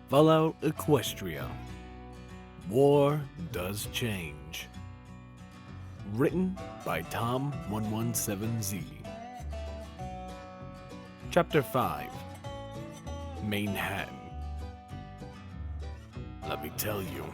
Fallout Equestria. War Does Change. Written by Tom117Z. Chapter 5. Manehatten. Let me tell you,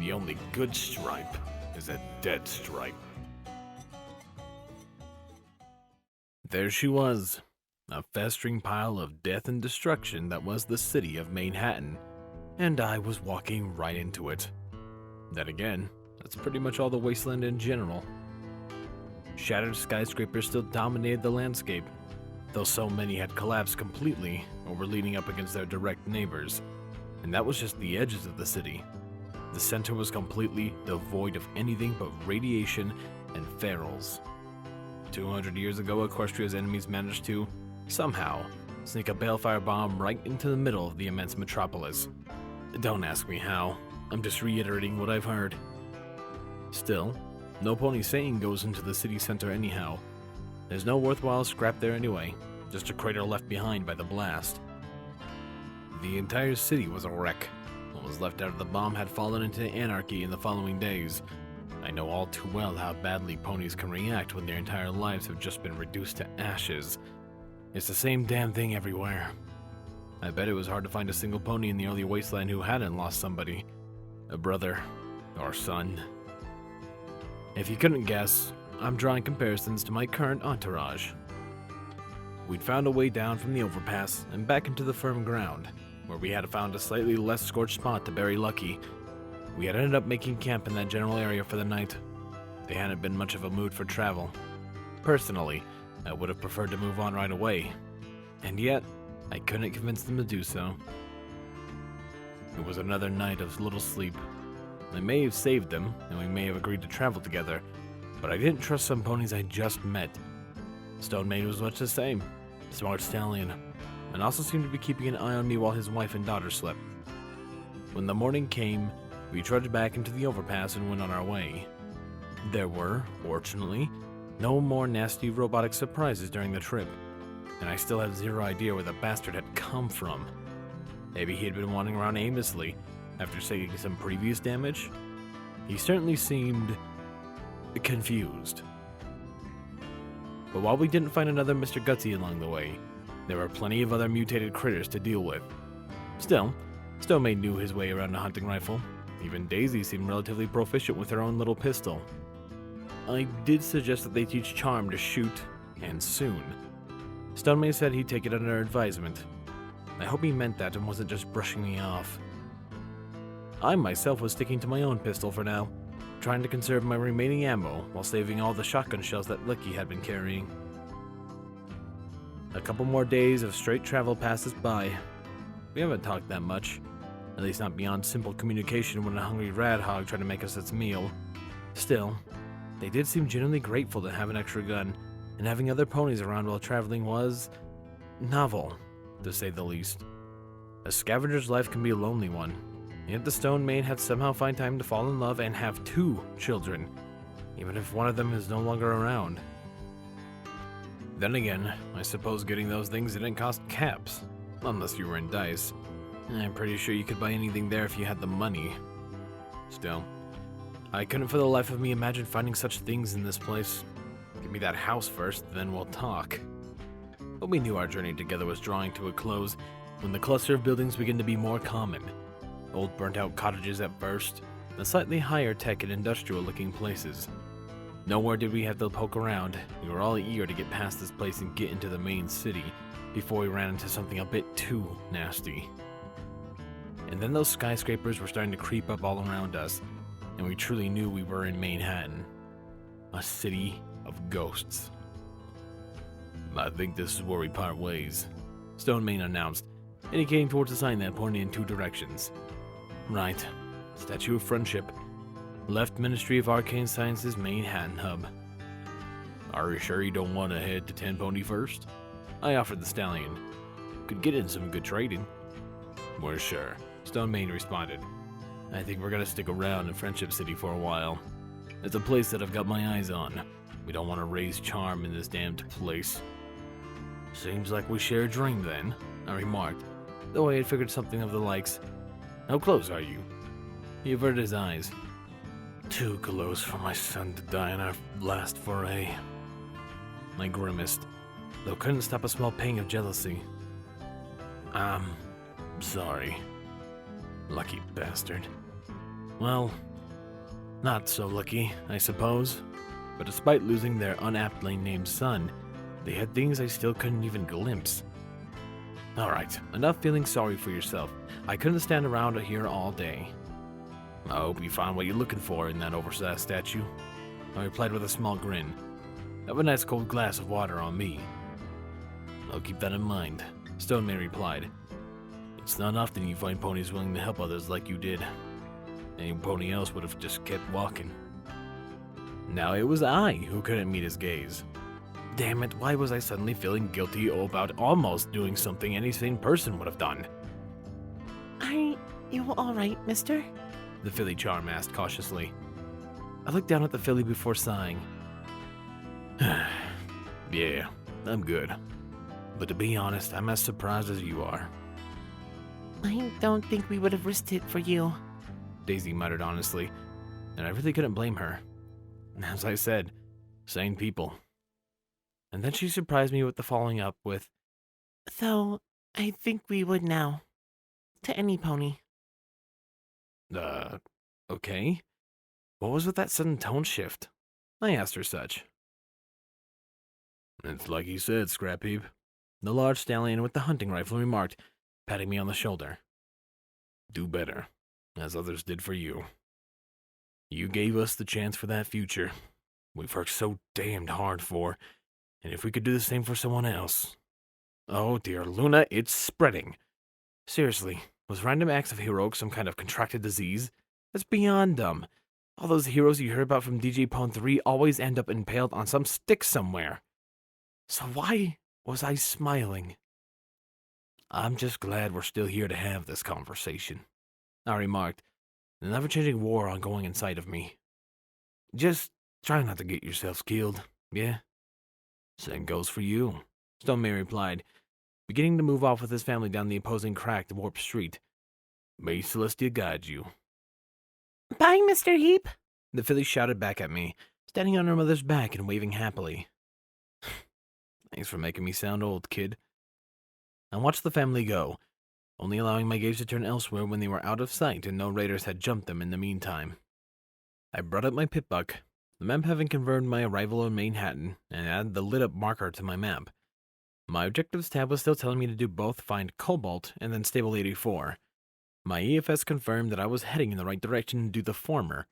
the only good stripe is a dead stripe. There she was, a festering pile of death and destruction that was the city of Manehatten, and I was walking right into it. Then again, that's pretty much all the wasteland in general. Shattered skyscrapers still dominated the landscape, though so many had collapsed completely or were leaning up against their direct neighbors, and that was just the edges of the city. The center was completely devoid of anything but radiation and ferals. 200 years ago, Equestria's enemies managed to, somehow, sneak a balefire bomb right into the middle of the immense metropolis. Don't ask me how, I'm just reiterating what I've heard. Still, no pony saying goes into the city center anyhow. There's no worthwhile scrap there anyway, just a crater left behind by the blast. The entire city was a wreck. What was left after the bomb had fallen into anarchy in the following days. I know all too well how badly ponies can react when their entire lives have just been reduced to ashes. It's the same damn thing everywhere. I bet it was hard to find a single pony in the early wasteland who hadn't lost somebody. A brother, or son. If you couldn't guess, I'm drawing comparisons to my current entourage. We'd found a way down from the overpass and back into the firm ground, where we had found a slightly less scorched spot to bury Lucky. We had ended up making camp in that general area for the night. They hadn't been much of a mood for travel. Personally, I would have preferred to move on right away, and yet, I couldn't convince them to do so. It was another night of little sleep. I may have saved them, and we may have agreed to travel together, but I didn't trust some ponies I just met. Stone Maid was much the same, smart stallion, and also seemed to be keeping an eye on me while his wife and daughter slept. When the morning came, we trudged back into the overpass and went on our way. There were, fortunately, no more nasty robotic surprises during the trip, and I still had zero idea where the bastard had come from. Maybe he had been wandering around aimlessly after taking some previous damage? He certainly seemed confused. But while we didn't find another Mr. Gutsy along the way, there were plenty of other mutated critters to deal with. Still, Stone Maid knew his way around a hunting rifle. Even Daisy seemed relatively proficient with her own little pistol. I did suggest that they teach Charm to shoot, and soon. Stone Maid said he'd take it under advisement. I hope he meant that and wasn't just brushing me off. I myself was sticking to my own pistol for now, trying to conserve my remaining ammo while saving all the shotgun shells that Lucky had been carrying. A couple more days of straight travel passes by. We haven't talked that much. At least not beyond simple communication when a hungry rad hog tried to make us its meal. Still, they did seem genuinely grateful to have an extra gun, and having other ponies around while traveling was novel, to say the least. A scavenger's life can be a lonely one, yet the Stone Maid had somehow found time to fall in love and have 2 children, even if one of them is no longer around. Then again, I suppose getting those things didn't cost caps, unless you were in dice. I'm pretty sure you could buy anything there if you had the money. Still, I couldn't for the life of me imagine finding such things in this place. Give me that house first, then we'll talk. But we knew our journey together was drawing to a close when the cluster of buildings began to be more common. Old burnt-out cottages at first, and slightly higher tech and industrial-looking places. Nowhere did we have to poke around. We were all eager to get past this place and get into the main city before we ran into something a bit too nasty. And then those skyscrapers were starting to creep up all around us, and we truly knew we were in Manehatten, a city of ghosts. I think this is where we part ways, Stone Maid announced, indicating towards a sign that pointed in 2 directions. Right, Statue of Friendship, left Ministry of Arcane Sciences Manehatten hub. Are you sure you don't want to head to 10 Pony first? I offered the stallion. Could get in some good trading. We're sure, Stone Maid responded. I think we're gonna stick around in Friendship City for a while. It's a place that I've got my eyes on. We don't want to raise Charm in this damned place. Seems like we share a dream then, I remarked, though I had figured something of the likes. How close are you? He averted his eyes. Too close for my son to die in our last foray. I grimaced, though couldn't stop a small pang of jealousy. I'm sorry. Lucky bastard. Well, not so lucky, I suppose. But despite losing their unaptly named son, they had things I still couldn't even glimpse. Alright, enough feeling sorry for yourself. I couldn't stand around here all day. I hope you found what you're looking for in that oversized statue, I replied with a small grin. Have a nice cold glass of water on me. I'll keep that in mind, Stone Man replied. It's not often you find ponies willing to help others like you did. Any pony else would have just kept walking. Now it was I who couldn't meet his gaze. Damn it, why was I suddenly feeling guilty about almost doing something any sane person would have done? Are you alright, mister? The filly charm asked cautiously. I looked down at the filly before sighing. Yeah, I'm good. But to be honest, I'm as surprised as you are. I don't think we would have risked it for you. Daisy muttered honestly, and I really couldn't blame her. As I said, sane people. And then she surprised me with the following up with, Though, I think we would now. To any pony. Okay? What was with that sudden tone shift? I asked her such. It's like you said, Scrap Heap. The large stallion with the hunting rifle remarked, patting me on the shoulder. Do better, as others did for you. You gave us the chance for that future we've worked so damned hard for, and if we could do the same for someone else. Oh dear, Luna, it's spreading. Seriously, was random acts of heroics some kind of contracted disease? That's beyond dumb. All those heroes you hear about from DJ Pwn 3 always end up impaled on some stick somewhere. So why was I smiling? I'm just glad we're still here to have this conversation, I remarked, the never-changing war ongoing inside of me. Just try not to get yourselves killed, yeah? Same goes for you, Stone May replied, beginning to move off with his family down the opposing cracked warped street. May Celestia guide you. Bye, Mr. Heap, the filly shouted back at me, standing on her mother's back and waving happily. Thanks for making me sound old, kid. I watched the family go, only allowing my gaze to turn elsewhere when they were out of sight and no raiders had jumped them in the meantime. I brought up my pip-buck, the map having confirmed my arrival in Manehatten, and added the lit-up marker to my map. My objectives tab was still telling me to do both find Cobalt and then Stable 84. My EFS confirmed that I was heading in the right direction to do the former,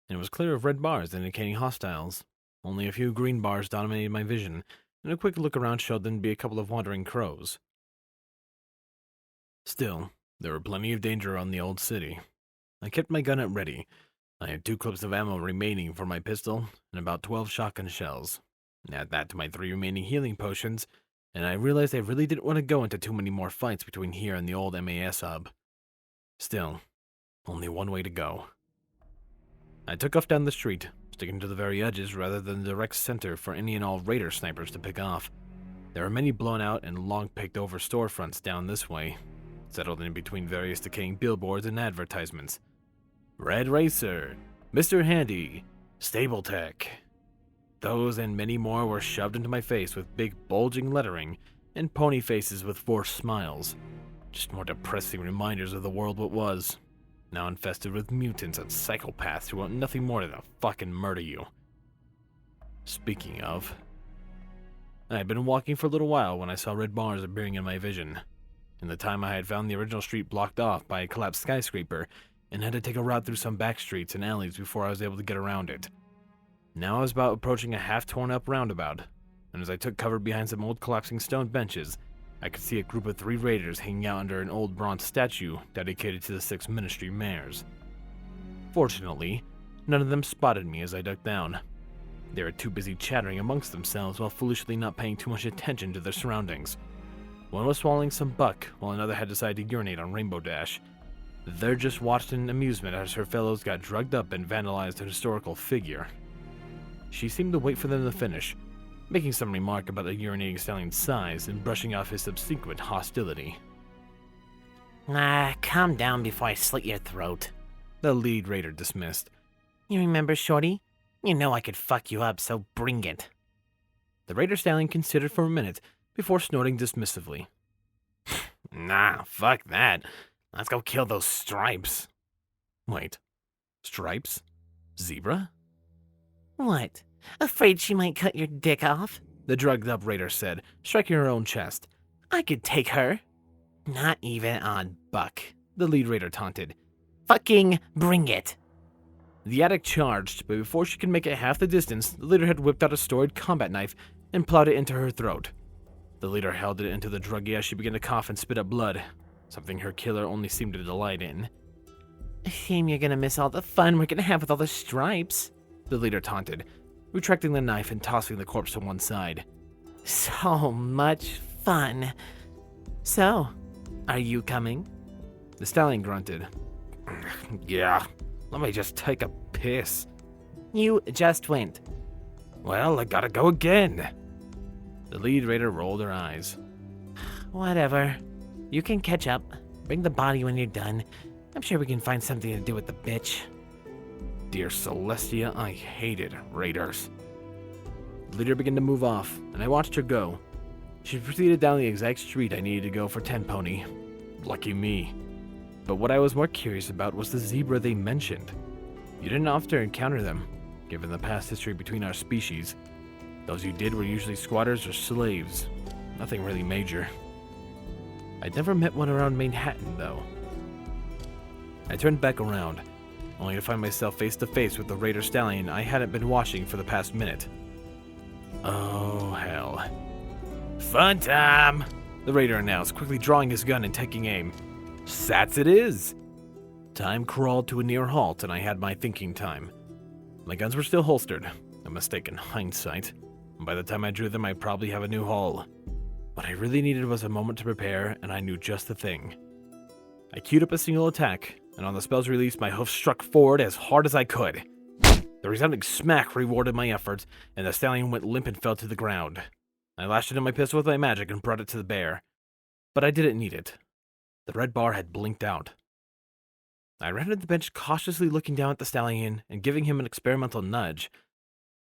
and it was clear of red bars indicating hostiles. Only a few green bars dominated my vision, and a quick look around showed them to be a couple of wandering crows. Still, there were plenty of danger on the old city. I kept my gun at ready. I had 2 clips of ammo remaining for my pistol, and about 12 shotgun shells. Add that to my 3 remaining healing potions, and I realized I really didn't want to go into too many more fights between here and the old MAS hub. Still, only one way to go. I took off down the street, sticking to the very edges rather than the direct center for any and all raider snipers to pick off. There were many blown out and long picked over storefronts down this way, settled in between various decaying billboards and advertisements. Red Racer, Mr. Handy, Stable Tech. Those and many more were shoved into my face with big bulging lettering and pony faces with forced smiles. Just more depressing reminders of the world what was, now infested with mutants and psychopaths who want nothing more than to fucking murder you. Speaking of, I had been walking for a little while when I saw red bars appearing in my vision. In the time I had found the original street blocked off by a collapsed skyscraper and had to take a route through some back streets and alleys before I was able to get around it. Now I was about approaching a half-torn-up roundabout, and as I took cover behind some old collapsing stone benches, I could see a group of 3 raiders hanging out under an old bronze statue dedicated to the 6 ministry mayors. Fortunately, none of them spotted me as I ducked down. They were too busy chattering amongst themselves while foolishly not paying too much attention to their surroundings. One was swallowing some buck, while another had decided to urinate on Rainbow Dash. They're just watched in amusement as her fellows got drugged up and vandalized an historical figure. She seemed to wait for them to finish, making some remark about the urinating stallion's size and brushing off his subsequent hostility. Calm down before I slit your throat. The lead raider dismissed. You remember, Shorty? You know I could fuck you up, so bring it. The raider stallion considered for a minute before snorting dismissively. Nah, fuck that. Let's go kill those stripes. Wait, stripes? Zebra? What? Afraid she might cut your dick off? The drugged-up raider said, striking her own chest. I could take her. Not even on Buck, the lead raider taunted. Fucking bring it. The addict charged, but before she could make it half the distance, the leader had whipped out a storied combat knife and plowed it into her throat. The leader held it into the druggie as she began to cough and spit up blood, something her killer only seemed to delight in. Shame you're gonna miss all the fun we're gonna have with all the stripes, the leader taunted, retracting the knife and tossing the corpse to one side. So much fun. So, are you coming? The stallion grunted. Yeah, let me just take a piss. You just went. Well, I gotta go again. The lead raider rolled her eyes. Whatever. You can catch up. Bring the body when you're done. I'm sure we can find something to do with the bitch. Dear Celestia, I hated raiders. The leader began to move off, and I watched her go. She proceeded down the exact street I needed to go for 10 Pony. Lucky me. But what I was more curious about was the zebra they mentioned. You didn't often encounter them, given the past history between our species. Those you did were usually squatters or slaves. Nothing really major. I'd never met one around Manehatten, though. I turned back around, only to find myself face to face with the raider stallion I hadn't been watching for the past minute. Oh, hell. Fun time! The raider announced, quickly drawing his gun and taking aim. Sats it is! Time crawled to a near halt, and I had my thinking time. My guns were still holstered, a mistake in hindsight. By the time I drew them, I'd probably have a new hull. What I really needed was a moment to prepare, and I knew just the thing. I queued up a single attack, and on the spell's release, my hoof struck forward as hard as I could. The resounding smack rewarded my efforts, and the stallion went limp and fell to the ground. I lashed into my pistol with my magic and brought it to the bear. But I didn't need it. The red bar had blinked out. I ran to the bench, cautiously looking down at the stallion and giving him an experimental nudge.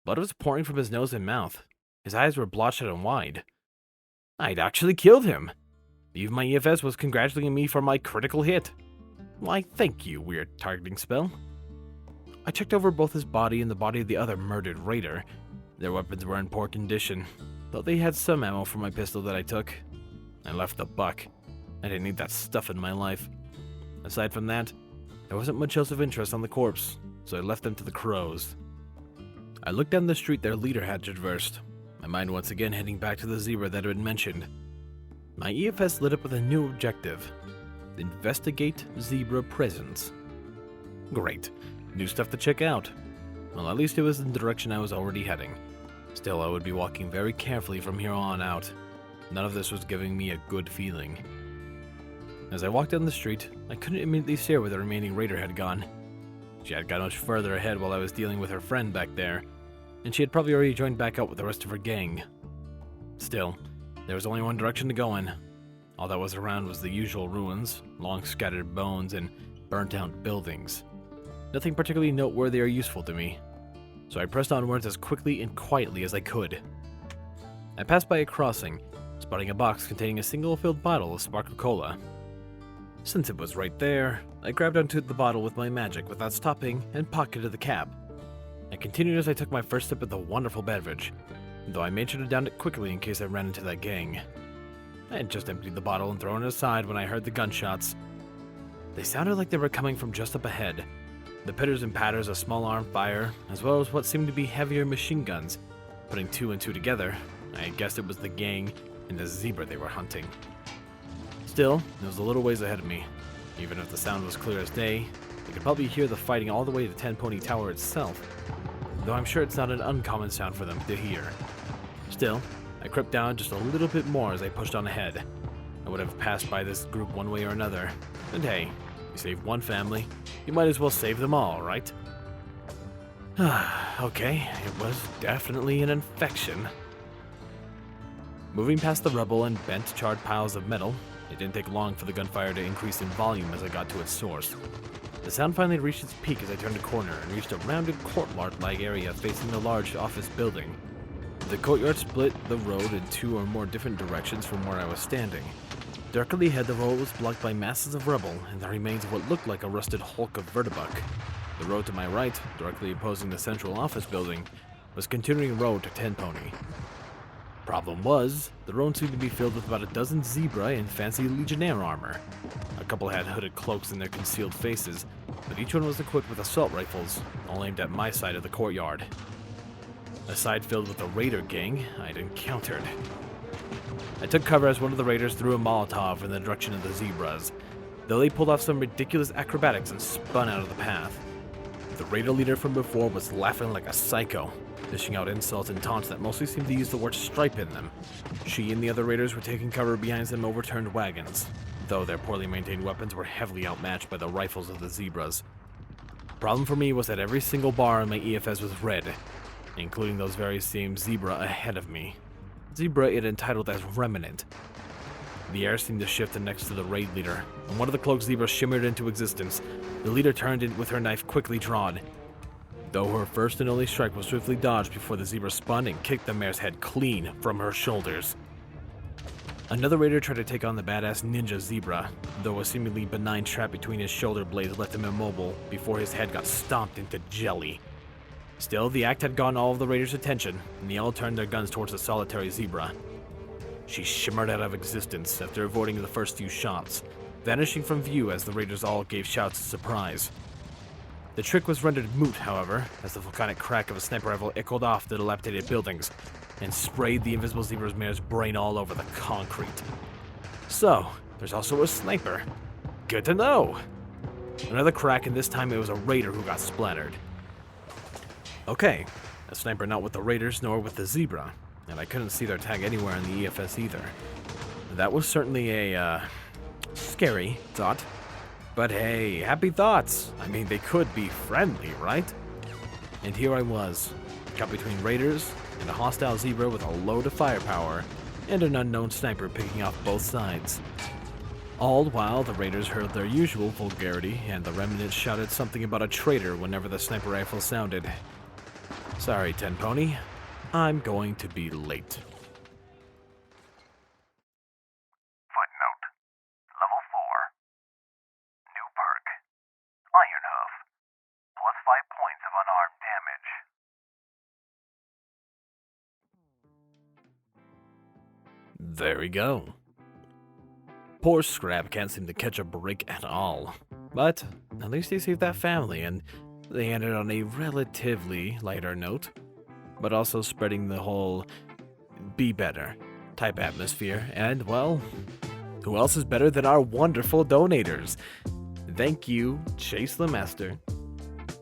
Blood was pouring from his nose and mouth. His eyes were bloodshot and wide. I'd actually killed him. Even my EFS was congratulating me for my critical hit. Why, thank you, weird targeting spell. I checked over both his body and the body of the other murdered raider. Their weapons were in poor condition, though they had some ammo for my pistol that I took. I left the buck. I didn't need that stuff in my life. Aside from that, there wasn't much else of interest on the corpse, so I left them to the crows. I looked down the street their leader had traversed, my mind once again heading back to the zebra that had been mentioned. My EFS lit up with a new objective. Investigate zebra presence. Great. New stuff to check out. Well, at least it was in the direction I was already heading. Still, I would be walking very carefully from here on out. None of this was giving me a good feeling. As I walked down the street, I couldn't immediately see where the remaining raider had gone. She had got much further ahead while I was dealing with her friend back there, and she had probably already joined back up with the rest of her gang. Still, there was only one direction to go in. All that was around was the usual ruins, long scattered bones, and burnt-out buildings. Nothing particularly noteworthy or useful to me, so I pressed onwards as quickly and quietly as I could. I passed by a crossing, spotting a box containing a single-filled bottle of sparkle cola. Since it was right there, I grabbed onto the bottle with my magic without stopping and pocketed the cap. I continued as I took my first sip of the wonderful beverage, though I made sure to down it quickly in case I ran into that gang. I had just emptied the bottle and thrown it aside when I heard the gunshots. They sounded like they were coming from just up ahead. The pitters and patters of small arm fire, as well as what seemed to be heavier machine guns. Putting two and two together, I guessed it was the gang and the zebra they were hunting. Still, it was a little ways ahead of me. Even if the sound was clear as day, I could probably hear the fighting all the way to 10 Pony Tower itself, though I'm sure it's not an uncommon sound for them to hear. Still, I crept down just a little bit more as I pushed on ahead. I would have passed by this group one way or another, and hey, you save one family, you might as well save them all, right? Okay, it was definitely an infection. Moving past the rubble and bent, charred piles of metal, It didn't take long for the gunfire to increase in volume as I got to its source. The sound finally reached its peak as I turned a corner and reached a rounded courtyard-like area facing the large office building. The courtyard split the road in 2 or more different directions from where I was standing. Directly ahead, the road was blocked by masses of rubble and the remains of what looked like a rusted hulk of vertibirk. The road to my right, directly opposing the central office building, was continuing road to Ten Pony. Problem was, the road seemed to be filled with about a dozen zebra in fancy legionnaire armor. A couple had hooded cloaks in their concealed faces, but each one was equipped with assault rifles, all aimed at my side of the courtyard. A side filled with the raider gang I'd encountered. I took cover as one of the raiders threw a Molotov in the direction of the zebras, though they pulled off some ridiculous acrobatics and spun out of the path. The raider leader from before was laughing like a psycho, dishing out insults and taunts that mostly seemed to use the word stripe in them. She and the other raiders were taking cover behind some overturned wagons, though their poorly maintained weapons were heavily outmatched by the rifles of the zebras. Problem for me was that every single bar on my EFS was red, including those very same zebra ahead of me. Zebra it entitled as Remnant. The air seemed to shift next to the raid leader, and one of the cloaked zebras shimmered into existence. The leader turned in with her knife quickly drawn, though her first and only strike was swiftly dodged before the zebra spun and kicked the mare's head clean from her shoulders. Another raider tried to take on the badass ninja zebra, though a seemingly benign trap between his shoulder blades left him immobile before his head got stomped into jelly. Still, the act had gotten all of the raiders' attention, and they all turned their guns towards the solitary zebra. She shimmered out of existence after avoiding the first few shots, vanishing from view as the raiders all gave shouts of surprise. The trick was rendered moot, however, as the volcanic crack of a sniper rifle echoed off the dilapidated buildings and sprayed the invisible zebra's mare's brain all over the concrete. So, there's also a sniper. Good to know! Another crack, and this time it was a raider who got splattered. Okay, a sniper not with the raiders nor with the zebra, and I couldn't see their tag anywhere in the EFS either. That was certainly a, scary thought. But hey, happy thoughts! I mean, they could be friendly, right? And here I was, caught between raiders and a hostile zebra with a load of firepower, and an unknown sniper picking off both sides. All while the raiders heard their usual vulgarity, and the remnants shouted something about a traitor whenever the sniper rifle sounded. Sorry, Ten Pony, I'm going to be late. Footnote. Level 4. New perk. Iron Hoof. Plus 5 points of unarmed damage. There we go. Poor Scrap can't seem to catch a break at all. But at least he saved that family, and they ended on a relatively lighter note, but also spreading the whole be better type atmosphere. And, well, who else is better than our wonderful donators? Thank you, Chase LeMaster,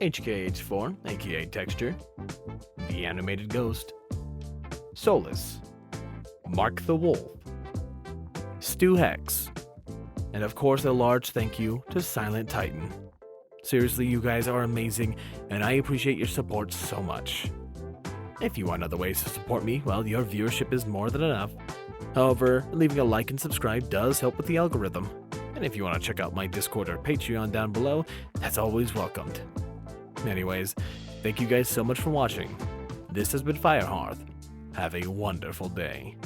HKH4, aka Texture, The Animated Ghost, Solus, Mark the Wolf, Stu Hex, and of course a large thank you to Silent Titan. Seriously, you guys are amazing, and I appreciate your support so much. If you want other ways to support me, well, your viewership is more than enough. However, leaving a like and subscribe does help with the algorithm. And if you want to check out my Discord or Patreon down below, that's always welcomed. Anyways, thank you guys so much for watching. This has been Firehearth. Have a wonderful day.